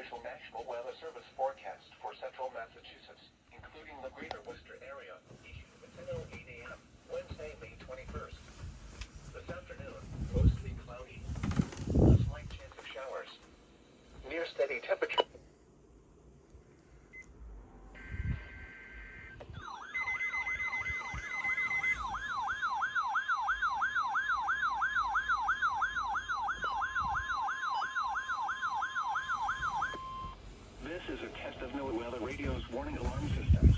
official National Weather Service forecast for central Massachusetts, including the greater Worcester area, issued at 10:08 a.m. Wednesday, May 21st. This afternoon, mostly cloudy. A slight chance of showers. Near steady temperature. This is a test of NWR Radio's warning alarm system.